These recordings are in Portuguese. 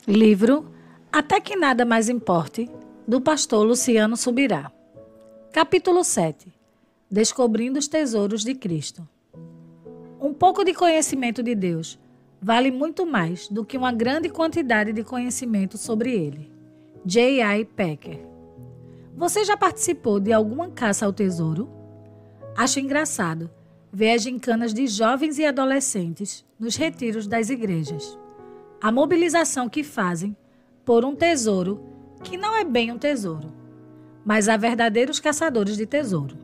Livro Até que Nada Mais Importe, do pastor Luciano Subirá. Capítulo 7. Descobrindo os tesouros de Cristo. Um pouco de conhecimento de Deus vale muito mais do que uma grande quantidade de conhecimento sobre Ele. J.I. Packer. Você já participou de alguma caça ao tesouro? Acho engraçado ver as gincanas de jovens e adolescentes nos retiros das igrejas. A mobilização que fazem por um tesouro que não é bem um tesouro, mas há verdadeiros caçadores de tesouro.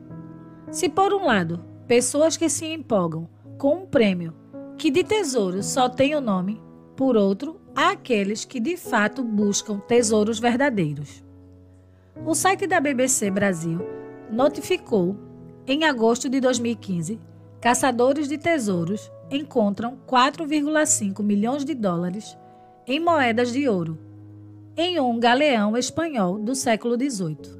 Se por um lado, pessoas que se empolgam com um prêmio que de tesouro só tem o nome, por outro, há aqueles que de fato buscam tesouros verdadeiros. O site da BBC Brasil notificou, em agosto de 2015, caçadores de tesouros encontram 4,5 milhões de dólares em moedas de ouro em um galeão espanhol do século XVIII.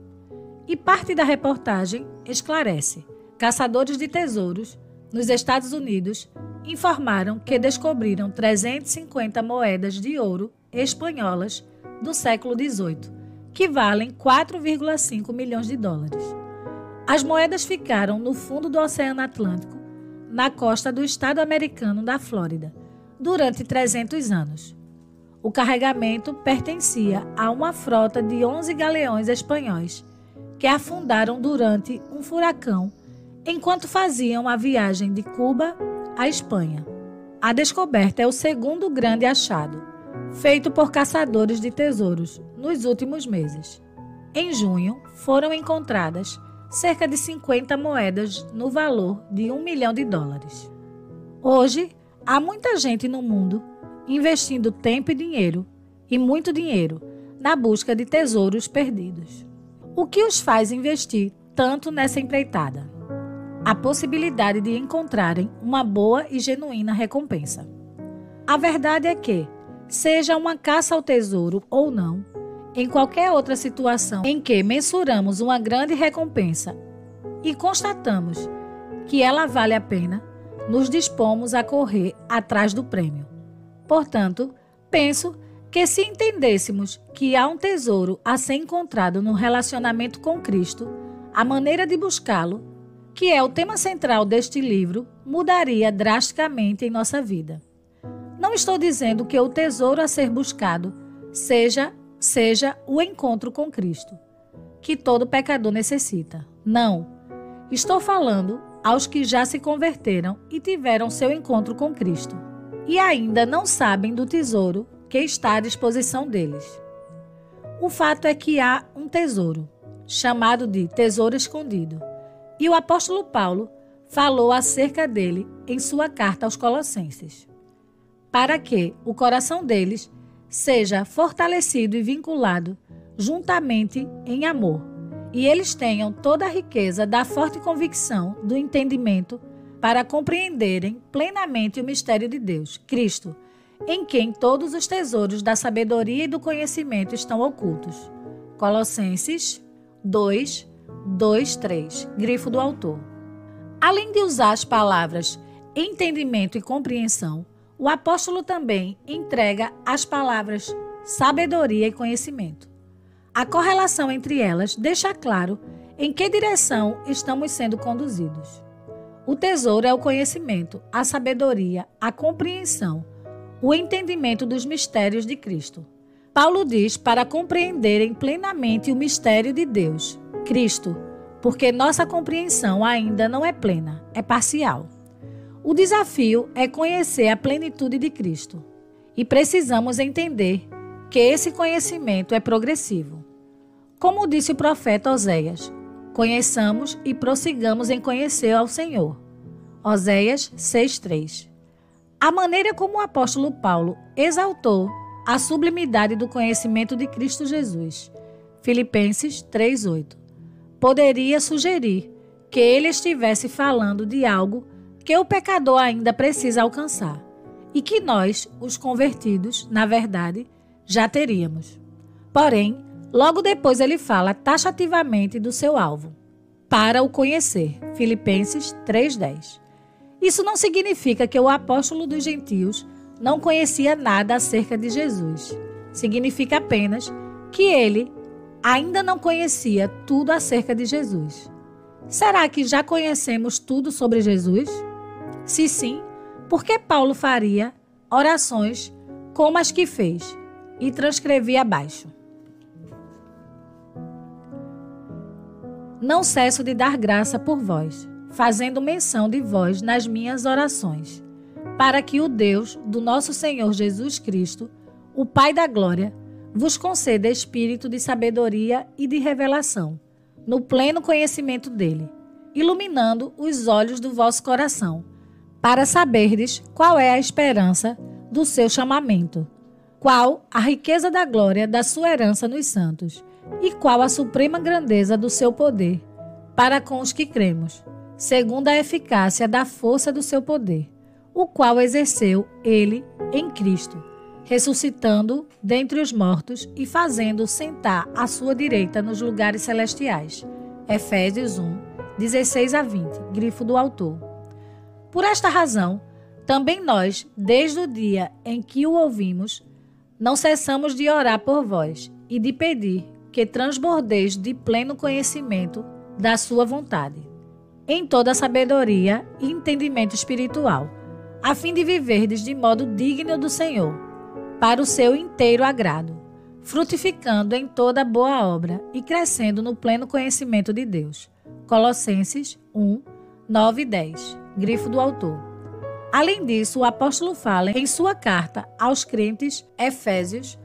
E parte da reportagem esclarece: caçadores de tesouros nos Estados Unidos informaram que descobriram 350 moedas de ouro espanholas do século XVIII, que valem 4,5 milhões de dólares. As moedas ficaram no fundo do Oceano Atlântico, na costa do estado americano da Flórida, durante 300 anos. O carregamento pertencia a uma frota de 11 galeões espanhóis que afundaram durante um furacão enquanto faziam a viagem de Cuba à Espanha. A descoberta é o segundo grande achado, feito por caçadores de tesouros nos últimos meses. Em junho, foram encontradas cerca de 50 moedas no valor de $1 milhão. Hoje, há muita gente no mundo investindo tempo e dinheiro, e muito dinheiro, na busca de tesouros perdidos. O que os faz investir tanto nessa empreitada? A possibilidade de encontrarem uma boa e genuína recompensa. A verdade é que, seja uma caça ao tesouro ou não, em qualquer outra situação em que mensuramos uma grande recompensa e constatamos que ela vale a pena, nos dispomos a correr atrás do prêmio. Portanto, penso que se entendêssemos que há um tesouro a ser encontrado no relacionamento com Cristo, a maneira de buscá-lo, que é o tema central deste livro, mudaria drasticamente em nossa vida. Não estou dizendo que o tesouro a ser buscado seja o encontro com Cristo, que todo pecador necessita. Não. Estou falando aos que já se converteram e tiveram seu encontro com Cristo, e ainda não sabem do tesouro que está à disposição deles. O fato é que há um tesouro, chamado de tesouro escondido, e o apóstolo Paulo falou acerca dele em sua carta aos Colossenses, para que o coração deles seja fortalecido e vinculado juntamente em amor, e eles tenham toda a riqueza da forte convicção do entendimento para compreenderem plenamente o mistério de Deus, Cristo, em quem todos os tesouros da sabedoria e do conhecimento estão ocultos. Colossenses 2, 3, grifo do autor. Além de usar as palavras entendimento e compreensão, o apóstolo também entrega as palavras sabedoria e conhecimento. A correlação entre elas deixa claro em que direção estamos sendo conduzidos. O tesouro é o conhecimento, a sabedoria, a compreensão, o entendimento dos mistérios de Cristo. Paulo diz para compreenderem plenamente o mistério de Deus, Cristo, porque nossa compreensão ainda não é plena, é parcial. O desafio é conhecer a plenitude de Cristo. E precisamos entender que esse conhecimento é progressivo. Como disse o profeta Oséias, conheçamos e prossigamos em conhecer ao Senhor. Oséias 6:3. A maneira como o apóstolo Paulo exaltou a sublimidade do conhecimento de Cristo Jesus, Filipenses 3:8, poderia sugerir que ele estivesse falando de algo que o pecador ainda precisa alcançar e que nós, os convertidos, na verdade, já teríamos. Porém, logo depois ele fala taxativamente do seu alvo, para o conhecer, Filipenses 3:10. Isso não significa que o apóstolo dos gentios não conhecia nada acerca de Jesus. significa apenas que ele ainda não conhecia tudo acerca de Jesus. Será que já conhecemos tudo sobre Jesus? Se sim, por que Paulo faria orações como as que fez e transcrevi abaixo? Não cesso de dar graça por vós, fazendo menção de vós nas minhas orações, para que o Deus do nosso Senhor Jesus Cristo, o Pai da glória, vos conceda espírito de sabedoria e de revelação, no pleno conhecimento dele, iluminando os olhos do vosso coração, para saberdes qual é a esperança do seu chamamento, qual a riqueza da glória da sua herança nos santos, e qual a suprema grandeza do seu poder, para com os que cremos, segundo a eficácia da força do seu poder, o qual exerceu ele em Cristo, ressuscitando dentre os mortos e fazendo sentar à sua direita nos lugares celestiais. Efésios 1, 16 a 20, grifo do autor. Por esta razão, também nós, desde o dia em que o ouvimos, não cessamos de orar por vós e de pedir que transbordeis de pleno conhecimento da sua vontade, em toda sabedoria e entendimento espiritual, a fim de viverdes de modo digno do Senhor, para o seu inteiro agrado, frutificando em toda boa obra e crescendo no pleno conhecimento de Deus. Colossenses 1, 9 e 10, grifo do autor. Além disso, o apóstolo fala em sua carta aos crentes efésios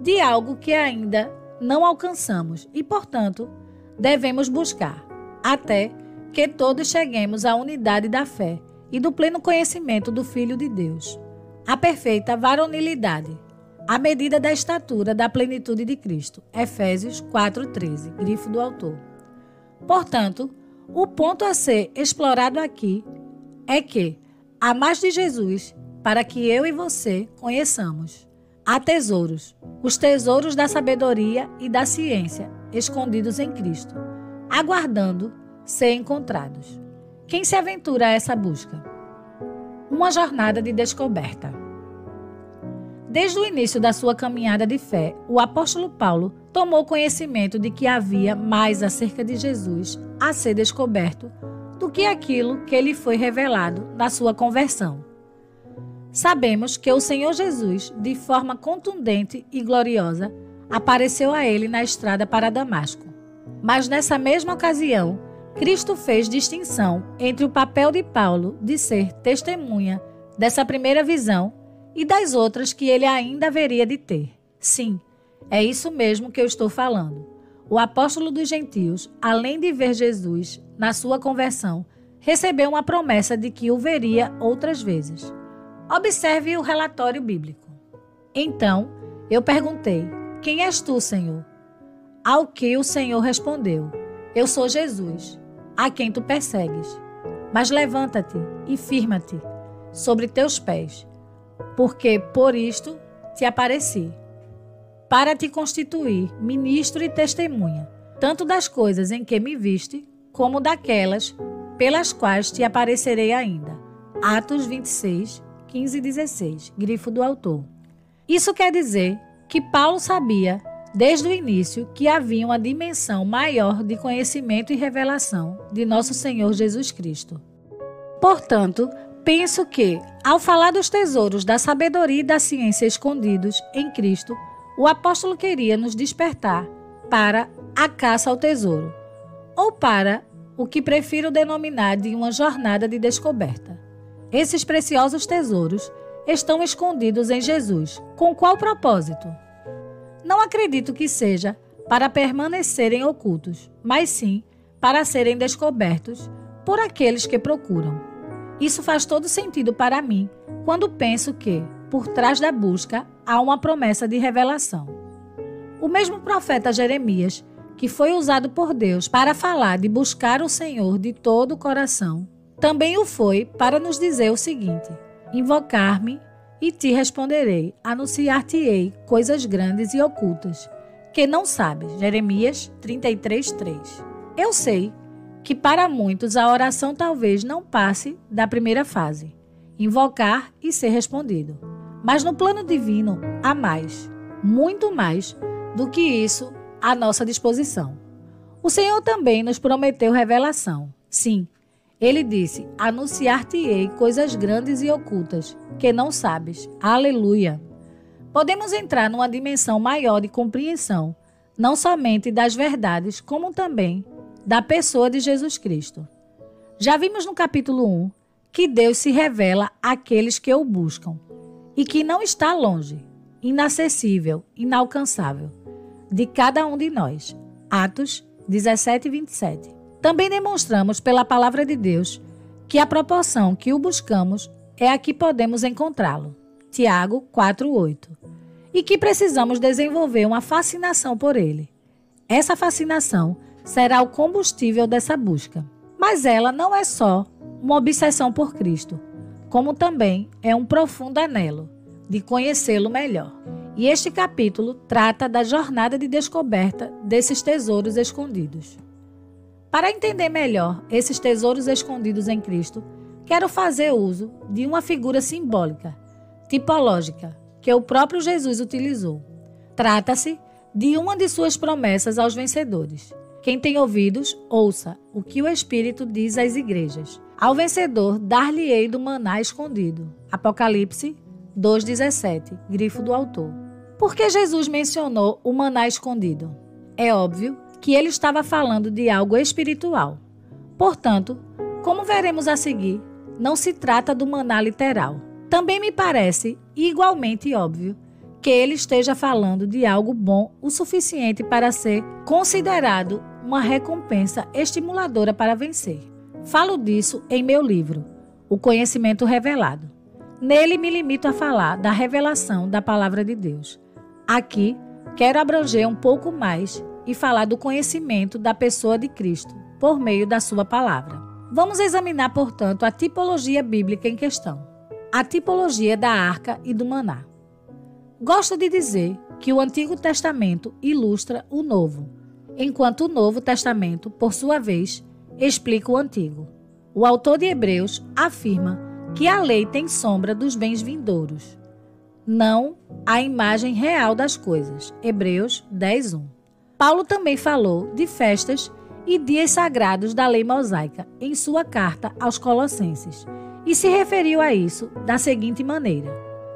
de algo que ainda não alcançamos e, portanto, devemos buscar, até que todos cheguemos à unidade da fé e do pleno conhecimento do Filho de Deus, a perfeita varonilidade, à medida da estatura da plenitude de Cristo. Efésios 4:13, grifo do autor. Portanto, o ponto a ser explorado aqui é que há mais de Jesus para que eu e você conheçamos. Há tesouros, os tesouros da sabedoria e da ciência, escondidos em Cristo, aguardando ser encontrados. Quem se aventura a essa busca? Uma jornada de descoberta. Desde o início da sua caminhada de fé, o apóstolo Paulo tomou conhecimento de que havia mais acerca de Jesus a ser descoberto do que aquilo que lhe foi revelado na sua conversão. Sabemos que o Senhor Jesus, de forma contundente e gloriosa, apareceu a ele na estrada para Damasco. Mas nessa mesma ocasião, Cristo fez distinção entre o papel de Paulo de ser testemunha dessa primeira visão e das outras que ele ainda haveria de ter. Sim, é isso mesmo que eu estou falando. O apóstolo dos gentios, além de ver Jesus na sua conversão, recebeu uma promessa de que o veria outras vezes. Observe o relatório bíblico. Então, eu perguntei: quem és tu, Senhor? Ao que o Senhor respondeu: eu sou Jesus, a quem tu persegues. Mas levanta-te e firma-te sobre teus pés, porque por isto te apareci, para te constituir ministro e testemunha, tanto das coisas em que me viste, como daquelas pelas quais te aparecerei ainda. Atos 26, 15 e 16, grifo do autor. Isso quer dizer que Paulo sabia, desde o início, que havia uma dimensão maior de conhecimento e revelação de nosso Senhor Jesus Cristo. Portanto, penso que, ao falar dos tesouros da sabedoria e da ciência escondidos em Cristo, o apóstolo queria nos despertar para a caça ao tesouro, ou para o que prefiro denominar de uma jornada de descoberta. Esses preciosos tesouros estão escondidos em Jesus. Com qual propósito? Não acredito que seja para permanecerem ocultos, mas sim para serem descobertos por aqueles que procuram. Isso faz todo sentido para mim quando penso que, por trás da busca, há uma promessa de revelação. O mesmo profeta Jeremias, que foi usado por Deus para falar de buscar o Senhor de todo o coração, também o foi para nos dizer o seguinte: invocar-me e te responderei, anunciar-te-ei coisas grandes e ocultas, que não sabes. Jeremias 33:3. Eu sei que para muitos a oração talvez não passe da primeira fase, invocar e ser respondido. Mas no plano divino há mais. muito mais do que isso à nossa disposição. O Senhor também nos prometeu revelação. Sim, Ele disse, anunciar-te-ei coisas grandes e ocultas, que não sabes. Aleluia! Podemos entrar numa dimensão maior de compreensão, não somente das verdades, como também da pessoa de Jesus Cristo. Já vimos no capítulo 1 que Deus se revela àqueles que o buscam e que não está longe, inacessível, inalcançável, de cada um de nós. Atos 17 e 27. Também demonstramos pela palavra de Deus que a proporção que o buscamos é a que podemos encontrá-lo. Tiago 4:8. E que precisamos desenvolver uma fascinação por ele. Essa fascinação será o combustível dessa busca. Mas ela não é só uma obsessão por Cristo, como também é um profundo anelo de conhecê-lo melhor. E este capítulo trata da jornada de descoberta desses tesouros escondidos. Para entender melhor esses tesouros escondidos em Cristo, quero fazer uso de uma figura simbólica, tipológica, que o próprio Jesus utilizou. Trata-se de uma de suas promessas aos vencedores. Quem tem ouvidos, ouça o que o Espírito diz às igrejas. Ao vencedor, dar-lhe-ei do maná escondido. Apocalipse 2,17, grifo do autor. Por que Jesus mencionou o maná escondido? É óbvio que ele estava falando de algo espiritual. Portanto, como veremos a seguir, não se trata do maná literal. Também me parece igualmente óbvio que ele esteja falando de algo bom o suficiente para ser considerado uma recompensa estimuladora para vencer. Falo disso em meu livro, O Conhecimento Revelado. Nele me limito a falar da revelação da Palavra de Deus. Aqui, quero abranger um pouco mais e falar do conhecimento da pessoa de Cristo, por meio da sua palavra. Vamos examinar, portanto, a tipologia bíblica em questão. A tipologia da arca e do maná. Gosto de dizer que o Antigo Testamento ilustra o Novo, enquanto o Novo Testamento, por sua vez, explica o Antigo. O autor de Hebreus afirma que a lei tem sombra dos bens vindouros, não a imagem real das coisas. Hebreus 10:1. Paulo também falou de festas e dias sagrados da lei mosaica em sua carta aos Colossenses e se referiu a isso da seguinte maneira: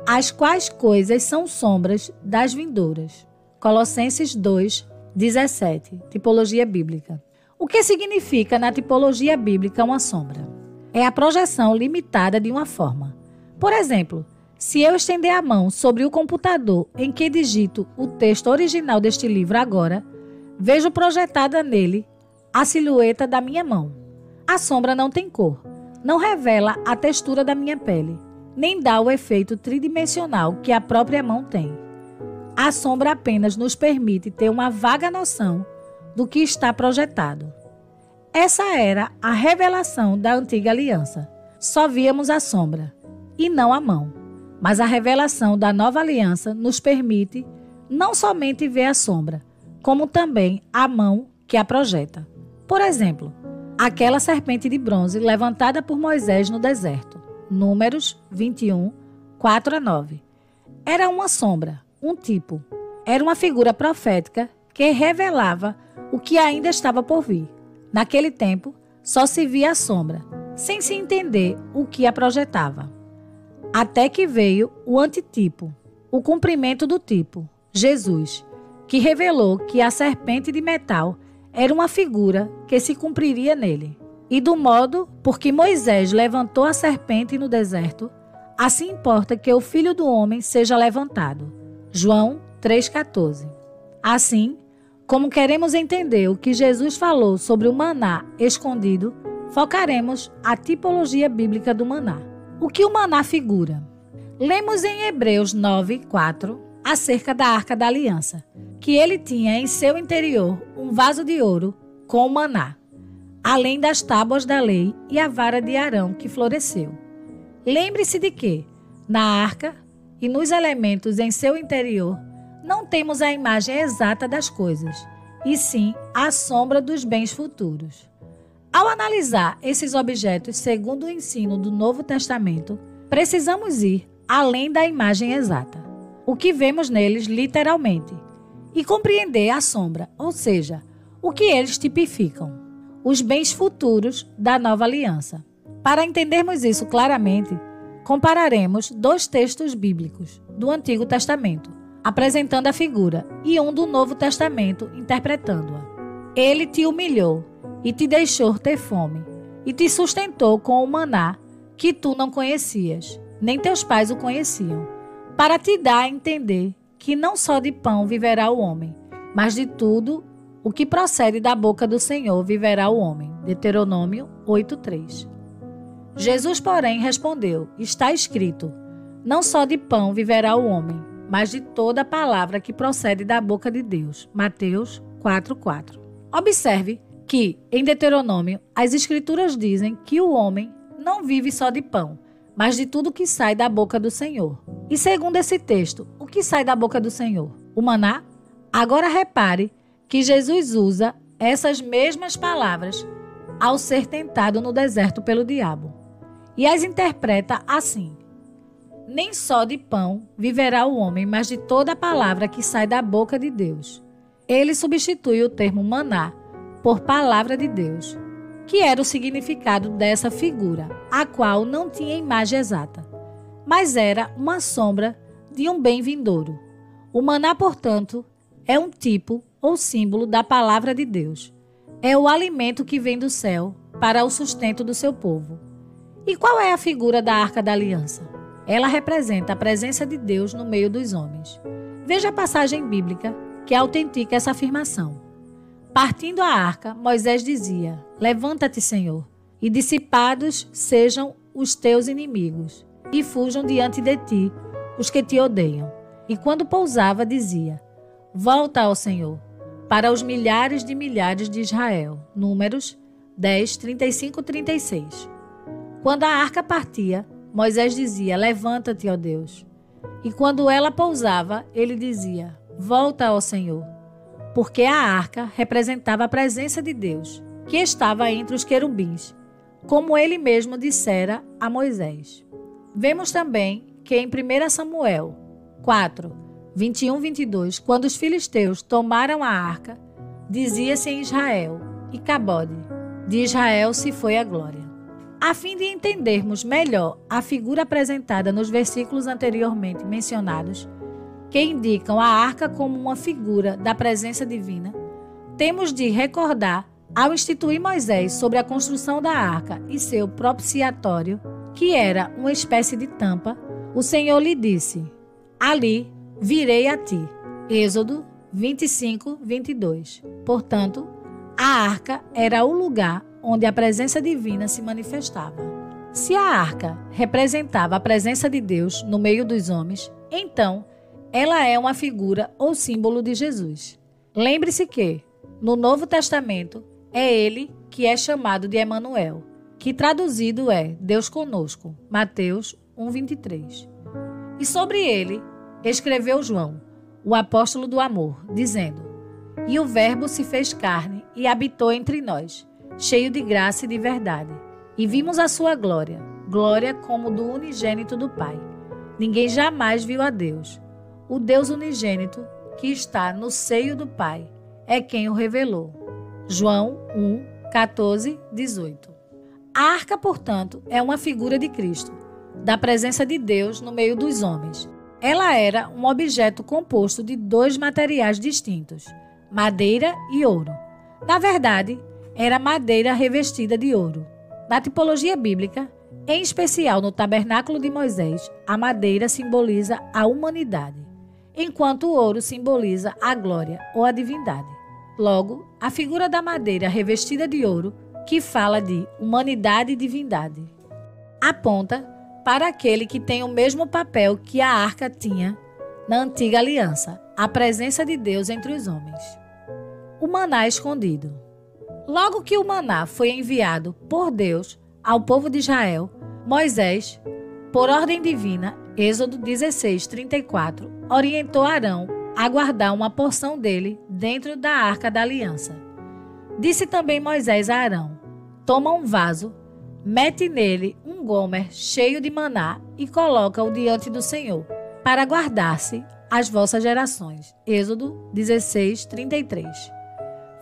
as quais coisas são sombras das vindouras. Colossenses 2:17, tipologia bíblica. O que significa na tipologia bíblica uma sombra? É a projeção limitada de uma forma. Por exemplo, se eu estender a mão sobre o computador em que digito o texto original deste livro agora, vejo projetada nele a silhueta da minha mão. A sombra não tem cor, não revela a textura da minha pele, nem dá o efeito tridimensional que a própria mão tem. A sombra apenas nos permite ter uma vaga noção do que está projetado. Essa era a revelação da antiga aliança. Só víamos a sombra, e não a mão. Mas a revelação da nova aliança nos permite não somente ver a sombra, como também a mão que a projeta. Por exemplo, aquela serpente de bronze levantada por Moisés no deserto. Números 21, 4-9. Era uma sombra, um tipo. Era uma figura profética que revelava o que ainda estava por vir. Naquele tempo, só se via a sombra, sem se entender o que a projetava. Até que veio o antitipo, o cumprimento do tipo, Jesus, que revelou que a serpente de metal era uma figura que se cumpriria nele. E do modo por que Moisés levantou a serpente no deserto, assim importa que o Filho do Homem seja levantado. João 3,14. Assim, como queremos entender o que Jesus falou sobre o maná escondido, focaremos a tipologia bíblica do maná. O que o maná figura? Lemos em Hebreus 9:4 acerca da Arca da Aliança, que ele tinha em seu interior um vaso de ouro com o maná, além das tábuas da lei e a vara de Arão que floresceu. Lembre-se de que, na arca e nos elementos em seu interior, não temos a imagem exata das coisas, e sim a sombra dos bens futuros. Ao analisar esses objetos segundo o ensino do Novo Testamento, precisamos ir além da imagem exata. o que vemos neles literalmente, e compreender a sombra, ou seja, o que eles tipificam, os bens futuros da nova aliança. Para entendermos isso claramente, compararemos 2 textos bíblicos do Antigo Testamento, apresentando a figura, e um do Novo Testamento, interpretando-a. Ele te humilhou e te deixou ter fome, e te sustentou com o maná que tu não conhecias, nem teus pais o conheciam, para te dar a entender que não só de pão viverá o homem, mas de tudo o que procede da boca do Senhor viverá o homem. Deuteronômio 8:3. Jesus, porém, respondeu: está escrito, não só de pão viverá o homem, mas de toda a palavra que procede da boca de Deus. Mateus 4:4. Observe que, em Deuteronômio, as Escrituras dizem que o homem não vive só de pão, mas de tudo que sai da boca do Senhor. E segundo esse texto, o que sai da boca do Senhor? O maná? Agora repare que Jesus usa essas mesmas palavras ao ser tentado no deserto pelo diabo, e as interpreta assim: nem só de pão viverá o homem, mas de toda a palavra que sai da boca de Deus. Ele substitui o termo maná por palavra de Deus, que era o significado dessa figura, a qual não tinha imagem exata, mas era uma sombra de um bem vindouro. O maná, portanto, é um tipo ou símbolo da palavra de Deus. É o alimento que vem do céu para o sustento do seu povo. E qual é a figura da Arca da Aliança? Ela representa a presença de Deus no meio dos homens. Veja a passagem bíblica que autentica essa afirmação. Partindo a arca, Moisés dizia: levanta-te, Senhor, e dissipados sejam os teus inimigos, e fujam diante de ti os que te odeiam. E quando pousava, dizia: volta ao Senhor, para os milhares de Israel. Números 10, 35, 36. Quando a arca partia, Moisés dizia: levanta-te, ó Deus. E quando ela pousava, ele dizia: volta ao Senhor, porque a arca representava a presença de Deus, que estava entre os querubins, como ele mesmo dissera a Moisés. Vemos também que em 1 Samuel 4, 21, 22, quando os filisteus tomaram a arca, dizia-se em Israel: Icabode, de Israel se foi a glória. A fim de entendermos melhor a figura apresentada nos versículos anteriormente mencionados, que indicam a arca como uma figura da presença divina, temos de recordar, ao instituir Moisés sobre a construção da arca e seu propiciatório, que era uma espécie de tampa, o Senhor lhe disse: ali virei a ti. Êxodo 25, 22. Portanto, a arca era o lugar onde a presença divina se manifestava. Se a arca representava a presença de Deus no meio dos homens, então ela é uma figura ou símbolo de Jesus. Lembre-se que, no Novo Testamento, é ele que é chamado de Emanuel, que traduzido é Deus conosco, Mateus 1:23. E sobre ele escreveu João, o apóstolo do amor, dizendo: e o Verbo se fez carne e habitou entre nós, cheio de graça e de verdade. E vimos a sua glória, glória como do unigênito do Pai. Ninguém jamais viu a Deus. O Deus unigênito, que está no seio do Pai, é quem o revelou. João 1, 14, 18. A arca, portanto, é uma figura de Cristo, da presença de Deus no meio dos homens. Ela era um objeto composto de 2 materiais distintos, madeira e ouro. Na verdade, era madeira revestida de ouro. Na tipologia bíblica, em especial no tabernáculo de Moisés, a madeira simboliza a humanidade, enquanto o ouro simboliza a glória ou a divindade. Logo, a figura da madeira revestida de ouro, que fala de humanidade e divindade, aponta para aquele que tem o mesmo papel que a arca tinha na antiga aliança, a presença de Deus entre os homens. O maná escondido. Logo que o maná foi enviado por Deus ao povo de Israel, Moisés, por ordem divina, Êxodo 16, 34, orientou Arão a guardar uma porção dele dentro da arca da aliança. Disse também Moisés a Arão: toma um vaso, mete nele um gomer cheio de maná e coloca-o diante do Senhor, para guardar-se às vossas gerações. Êxodo 16, 33.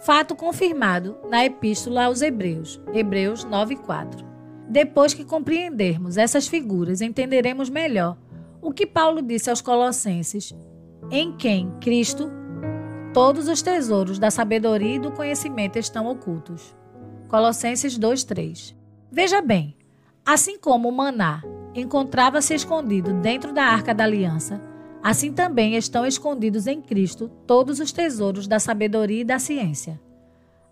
Fato confirmado na Epístola aos Hebreus, Hebreus 9, 4. Depois que compreendermos essas figuras, entenderemos melhor o que Paulo disse aos Colossenses, em quem, Cristo, todos os tesouros da sabedoria e do conhecimento estão ocultos. Colossenses 2:3. Veja bem, assim como o maná encontrava-se escondido dentro da Arca da Aliança, assim também estão escondidos em Cristo todos os tesouros da sabedoria e da ciência.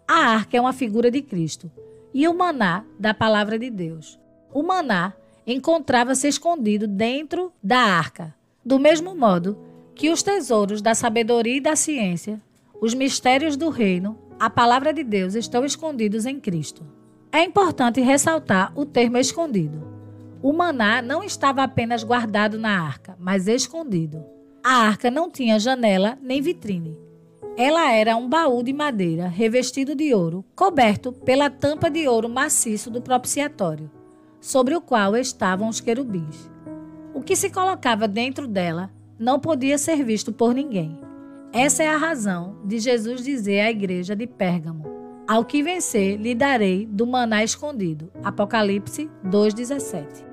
A arca é uma figura de Cristo e o maná da palavra de Deus. O maná encontrava-se escondido dentro da arca, do mesmo modo que os tesouros da sabedoria e da ciência, os mistérios do reino, a palavra de Deus estão escondidos em Cristo. É importante ressaltar o termo escondido. O maná não estava apenas guardado na arca, mas escondido. A arca não tinha janela nem vitrine. Ela era um baú de madeira revestido de ouro, coberto pela tampa de ouro maciço do propiciatório, sobre o qual estavam os querubins. O que se colocava dentro dela não podia ser visto por ninguém. Essa é a razão de Jesus dizer à igreja de Pérgamo: ao que vencer, lhe darei do maná escondido. Apocalipse 2,17.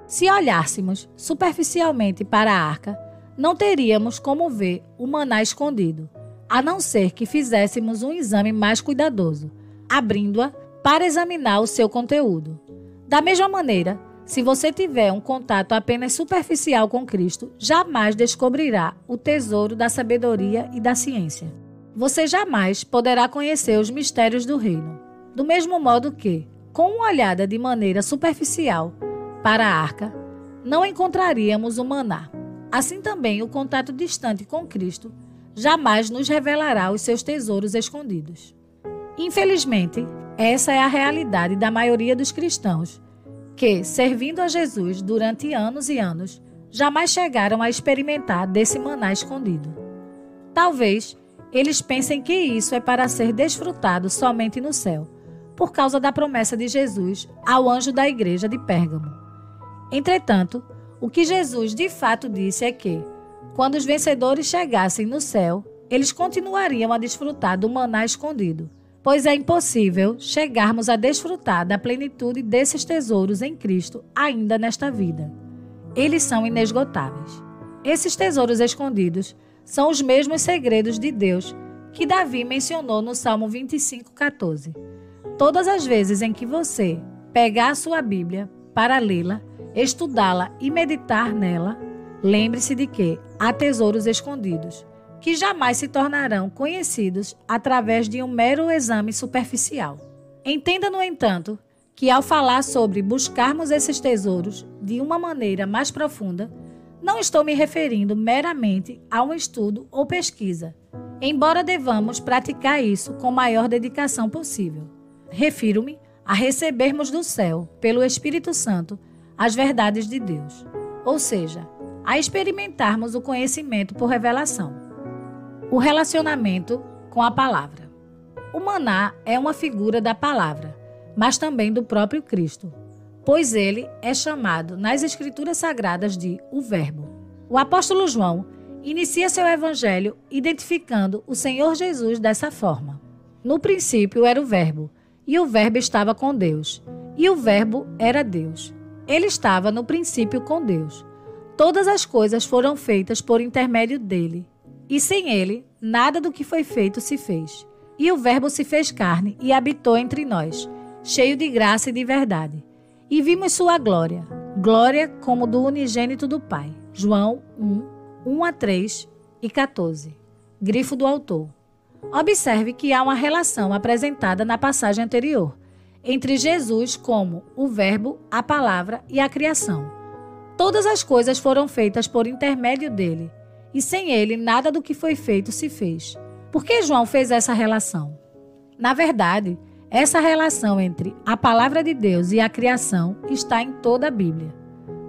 Se olhássemos superficialmente para a arca, não teríamos como ver o maná escondido, a não ser que fizéssemos um exame mais cuidadoso, abrindo-a para examinar o seu conteúdo. Da mesma maneira, se você tiver um contato apenas superficial com Cristo, jamais descobrirá o tesouro da sabedoria e da ciência. Você jamais poderá conhecer os mistérios do reino. Do mesmo modo que, com uma olhada de maneira superficial para a arca, não encontraríamos o maná. Assim também, o contato distante com Cristo jamais nos revelará os seus tesouros escondidos. Infelizmente, essa é a realidade da maioria dos cristãos, que, servindo a Jesus durante anos e anos, jamais chegaram a experimentar desse maná escondido. Talvez eles pensem que isso é para ser desfrutado somente no céu, por causa da promessa de Jesus ao anjo da igreja de Pérgamo. Entretanto, o que Jesus de fato disse é que, quando os vencedores chegassem no céu, eles continuariam a desfrutar do maná escondido, pois é impossível chegarmos a desfrutar da plenitude desses tesouros em Cristo ainda nesta vida. Eles são inesgotáveis. Esses tesouros escondidos são os mesmos segredos de Deus que Davi mencionou no Salmo 25:14. Todas as vezes em que você pegar a sua Bíblia para lê-la, estudá-la e meditar nela, lembre-se de que há tesouros escondidos, que jamais se tornarão conhecidos através de um mero exame superficial. Entenda, no entanto, que ao falar sobre buscarmos esses tesouros de uma maneira mais profunda, não estou me referindo meramente a um estudo ou pesquisa, embora devamos praticar isso com maior dedicação possível. Refiro-me a recebermos do céu, pelo Espírito Santo, as verdades de Deus, ou seja, a experimentarmos o conhecimento por revelação. O relacionamento com a palavra. O maná é uma figura da palavra, mas também do próprio Cristo, pois ele é chamado nas Escrituras Sagradas de o Verbo. O apóstolo João inicia seu evangelho identificando o Senhor Jesus dessa forma. No princípio era o Verbo, e o Verbo estava com Deus, e o Verbo era Deus. Ele estava no princípio com Deus. Todas as coisas foram feitas por intermédio dele, e sem ele, nada do que foi feito se fez. E o Verbo se fez carne e habitou entre nós, cheio de graça e de verdade. E vimos sua glória, glória como do unigênito do Pai. João 1:3 e 14. Grifo do autor. Observe que há uma relação apresentada na passagem anterior entre Jesus como o Verbo, a palavra e a criação. Todas as coisas foram feitas por intermédio dele, e sem ele nada do que foi feito se fez. Por que João fez essa relação? Na verdade, essa relação entre a palavra de Deus e a criação está em toda a Bíblia.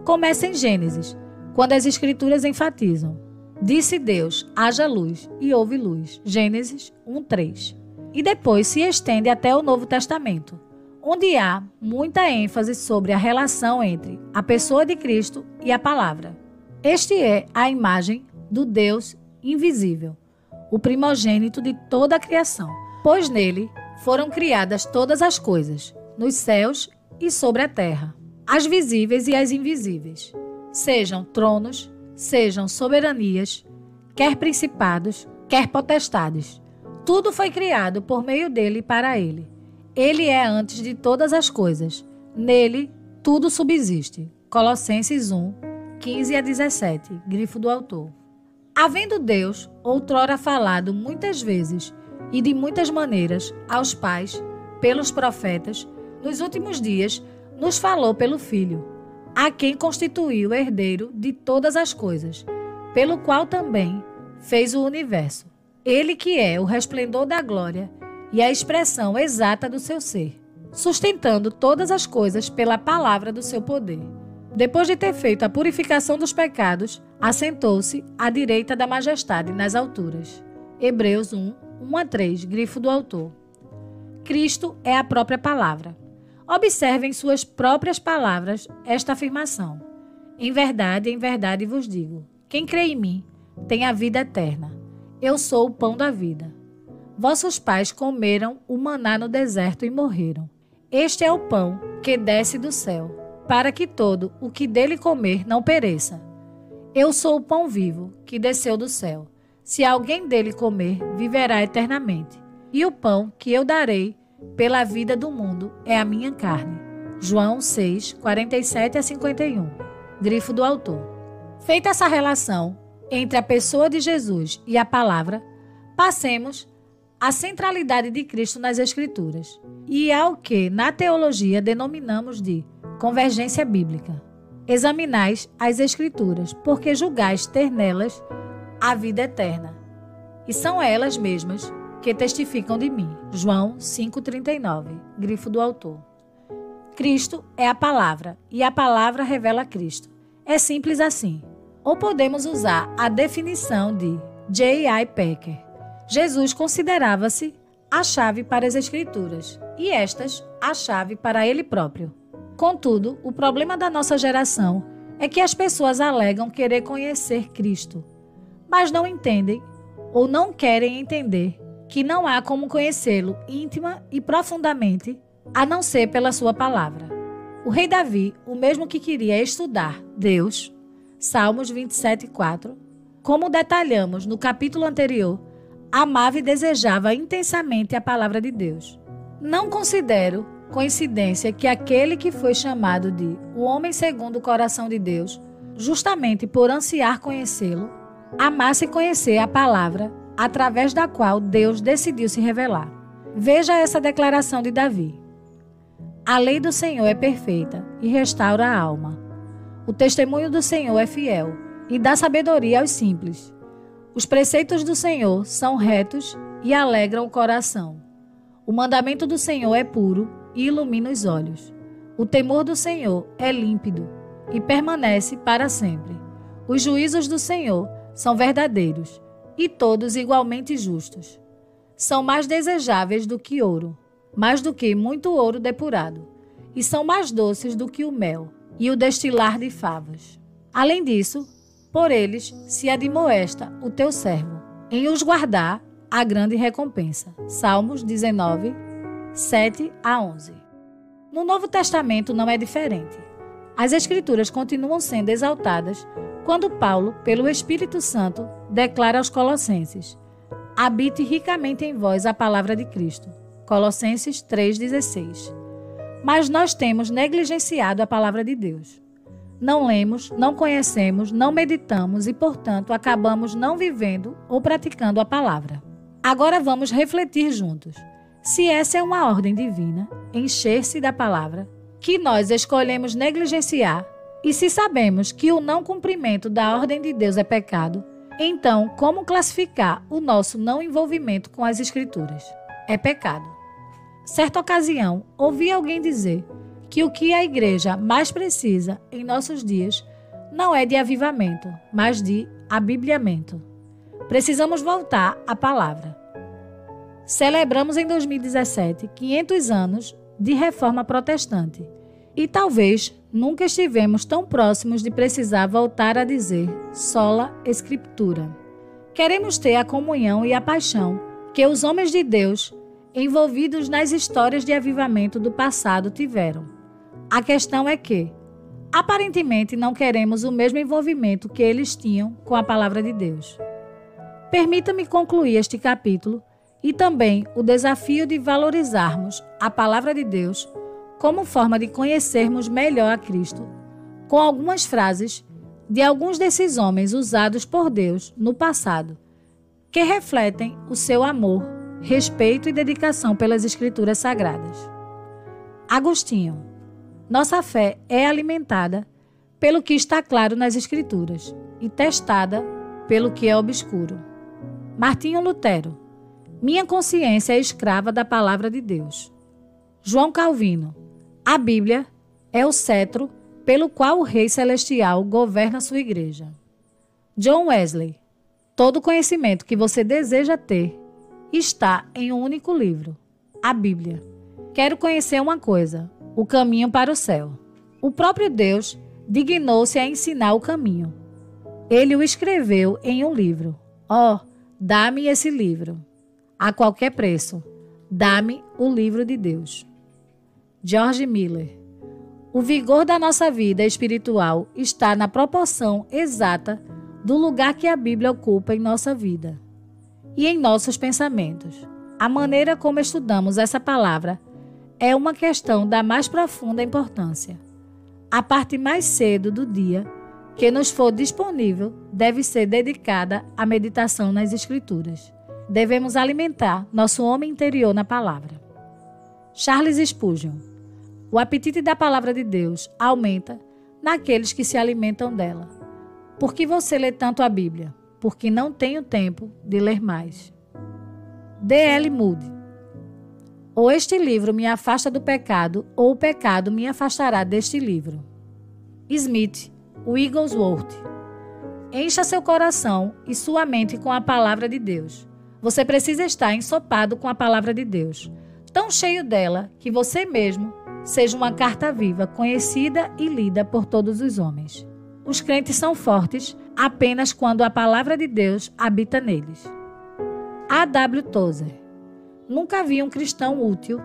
Começa em Gênesis, quando as Escrituras enfatizam: disse Deus, haja luz, e houve luz. Gênesis 1:3. E depois se estende até o Novo Testamento, onde há muita ênfase sobre a relação entre a pessoa de Cristo e a palavra. Este é a imagem do Deus invisível, o primogênito de toda a criação, pois nele foram criadas todas as coisas, nos céus e sobre a terra, as visíveis e as invisíveis, sejam tronos, sejam soberanias, quer principados, quer potestades. Tudo foi criado por meio dele e para ele. Ele é antes de todas as coisas. Nele, tudo subsiste. Colossenses 1, 15 a 17, grifo do autor. Havendo Deus, outrora falado muitas vezes e de muitas maneiras aos pais, pelos profetas, nos últimos dias, nos falou pelo Filho, a quem constituiu herdeiro de todas as coisas, pelo qual também fez o universo. Ele que é o resplendor da glória e a expressão exata do seu ser, sustentando todas as coisas pela palavra do seu poder. Depois de ter feito a purificação dos pecados, assentou-se à direita da majestade nas alturas. Hebreus 1, 1 a 3, grifo do autor. Cristo é a própria palavra. Observem suas próprias palavras esta afirmação. Em verdade vos digo, quem crê em mim tem a vida eterna. Eu sou o pão da vida. Vossos pais comeram o maná no deserto e morreram. Este é o pão que desce do céu, para que todo o que dele comer não pereça. Eu sou o pão vivo que desceu do céu. Se alguém dele comer, viverá eternamente. E o pão que eu darei pela vida do mundo é a minha carne. João 6, 47 a 51. Grifo do autor. Feita essa relação entre a pessoa de Jesus e a palavra, passemos à centralidade de Cristo nas Escrituras e ao que na teologia denominamos de convergência bíblica. Examinais as Escrituras, porque julgais ter nelas a vida eterna. E são elas mesmas que testificam de mim. João 5,39, grifo do autor. Cristo é a palavra, e a palavra revela Cristo. É simples assim. Ou podemos usar a definição de J.I. Packer. Jesus considerava-se a chave para as Escrituras, e estas a chave para ele próprio. Contudo, o problema da nossa geração é que as pessoas alegam querer conhecer Cristo, mas não entendem ou não querem entender que não há como conhecê-lo íntima e profundamente, a não ser pela sua palavra. O rei Davi, o mesmo que queria estudar Deus, Salmos 27:4, como detalhamos no capítulo anterior, amava e desejava intensamente a palavra de Deus. Não considero coincidência que aquele que foi chamado de o homem segundo o coração de Deus, justamente por ansiar conhecê-lo, amasse conhecer a palavra através da qual Deus decidiu se revelar. Veja essa declaração de Davi. A lei do Senhor é perfeita e restaura a alma. O testemunho do Senhor é fiel e dá sabedoria aos simples. Os preceitos do Senhor são retos e alegram o coração. O mandamento do Senhor é puro e ilumina os olhos. O temor do Senhor é límpido e permanece para sempre. Os juízos do Senhor são verdadeiros e todos igualmente justos. São mais desejáveis do que ouro, mais do que muito ouro depurado, e são mais doces do que o mel e o destilar de favas. Além disso, por eles se admoesta o teu servo, em os guardar a grande recompensa. Salmos 19, 7 a 11. No Novo Testamento não é diferente. As Escrituras continuam sendo exaltadas quando Paulo, pelo Espírito Santo, declara aos Colossenses: habite ricamente em vós a palavra de Cristo. Colossenses 3,16. Mas nós temos negligenciado a palavra de Deus. Não lemos, não conhecemos, não meditamos e, portanto, acabamos não vivendo ou praticando a palavra. Agora vamos refletir juntos. Se essa é uma ordem divina, encher-se da palavra, que nós escolhemos negligenciar, e se sabemos que o não cumprimento da ordem de Deus é pecado, então como classificar o nosso não envolvimento com as Escrituras? É pecado. Certa ocasião, ouvi alguém dizer que o que a igreja mais precisa em nossos dias não é de avivamento, mas de abibliamento. Precisamos voltar à palavra. Celebramos em 2017 500 anos de reforma protestante e talvez nunca estivemos tão próximos de precisar voltar a dizer sola Escritura. Queremos ter a comunhão e a paixão que os homens de Deus, envolvidos nas histórias de avivamento do passado, tiveram. A questão é que, aparentemente, não queremos o mesmo envolvimento que eles tinham com a palavra de Deus. Permita-me concluir este capítulo e também o desafio de valorizarmos a palavra de Deus como forma de conhecermos melhor a Cristo, com algumas frases de alguns desses homens usados por Deus no passado, que refletem o seu amor, respeito e dedicação pelas Escrituras Sagradas. Agostinho: nossa fé é alimentada pelo que está claro nas Escrituras e testada pelo que é obscuro. Martinho Lutero: minha consciência é escrava da palavra de Deus. João Calvino: a Bíblia é o cetro pelo qual o Rei Celestial governa sua igreja. John Wesley: todo conhecimento que você deseja ter está em um único livro, a Bíblia. Quero conhecer uma coisa: o caminho para o céu. O próprio Deus dignou-se a ensinar o caminho. Ele o escreveu em um livro. Oh, dá-me esse livro. A qualquer preço, dá-me o livro de Deus. George Miller: o vigor da nossa vida espiritual está na proporção exata do lugar que a Bíblia ocupa em nossa vida e em nossos pensamentos. A maneira como estudamos essa palavra é uma questão da mais profunda importância. A parte mais cedo do dia que nos for disponível deve ser dedicada à meditação nas Escrituras. Devemos alimentar nosso homem interior na palavra. Charles Spurgeon: o apetite da palavra de Deus aumenta naqueles que se alimentam dela. Por que você lê tanto a Bíblia? Porque não tenho tempo de ler mais. D.L. Moody: ou este livro me afasta do pecado, ou o pecado me afastará deste livro. Smith Wigglesworth: encha seu coração e sua mente com a palavra de Deus. Você precisa estar ensopado com a palavra de Deus, tão cheio dela que você mesmo seja uma carta viva, conhecida e lida por todos os homens. Os crentes são fortes apenas quando a palavra de Deus habita neles. A.W. Tozer: nunca vi um cristão útil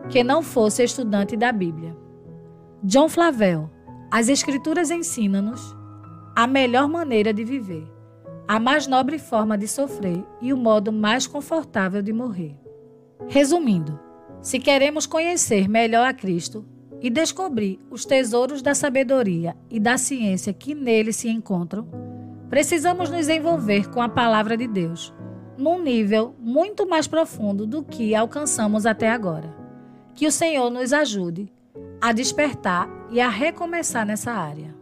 que não fosse estudante da Bíblia. John Flavel: as Escrituras ensinam-nos a melhor maneira de viver, a mais nobre forma de sofrer e o modo mais confortável de morrer. Resumindo, se queremos conhecer melhor a Cristo e descobrir os tesouros da sabedoria e da ciência que nele se encontram, precisamos nos envolver com a palavra de Deus, num nível muito mais profundo do que alcançamos até agora. Que o Senhor nos ajude a despertar e a recomeçar nessa área.